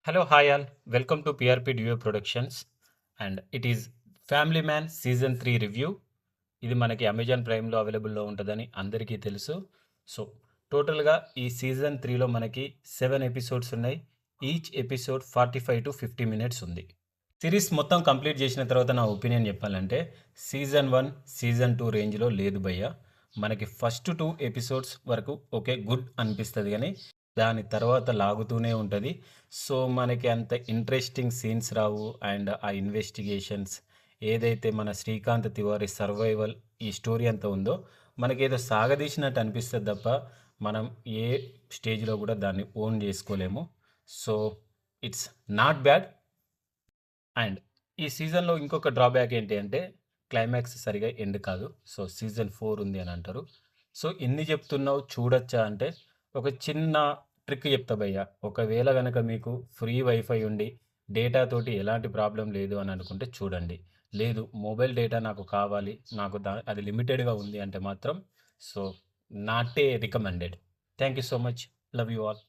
Hello, hi all. Welcome to PRP Duo Productions and it is Family Man season 3 review. ఇది మనకి Amazon ప్రైమ్‌లో అవైలబుల్‌లో ఉంటదని అందరికీ తెలుసు. సో, టోటల్‌గా ఈ సీజన్ 3లో మనకి 7 ఎపిసోడ్స్ ఉన్నాయి. ఈచ్ ఎపిసోడ్ 45-50 మినిట్స్ ఉంది. సిరీస్ మొత్తం కంప్లీట్ చేసిన తర్వాత నా ఒపీనియన్ చెప్పాలంటే సీజన్ 1, సీజన్ 2 రేంజ్‌లో లేదు భయ్యా. మనకి ఫస్ట్ 2 ఎపిసోడ్స్ వరకు ఓకే గుడ్ అనిపిస్తది గానీ, దాని తర్వాత లాగుతూనే ఉంటది. సో, మనకి అంత ఇంట్రెస్టింగ్ సీన్స్ రావు. అండ్ ఆ ఇన్వెస్టిగేషన్స్ ఏదైతే మన శ్రీకాంత్ తివారీ సర్వైవల్ ఈ స్టోరీ అంతా ఉందో, మనకేదో సాగదీసినట్టు అనిపిస్తది తప్ప, మనం ఏ స్టేజ్‌లో గూడా దాన్ని ఓన్ జేసుకోలేము. So, it's not bad. And ఈ సీజన్‌లో ఇంకొక డ్రాబ్యాక్ ఏంటి అంటే, క్లైమాక్స్ సరిగ్గా ఎండ్ కాదు. సో, సీజన్ 4 ఉంది అని అంటారు. సో, ఇన్ని చెప్తున్నావు చూడొచ్చా అంటే, ఒక చిన్న ట్రిక్ చెప్తా భయ్యా. ఒకవేళ గనక మీకు ఫ్రీ వైఫై ఉండి, డేటా తోటి ఎలాంటి ప్రాబ్లమ్ లేదు అని అనుకుంటే చూడండి. లేదు మొబైల్ డేటా నాకు కావాలి, నాకు అది లిమిటెడ్‌గా ఉంది అంటే మాత్రం so, not a recommended. Thank you so much. Love you all.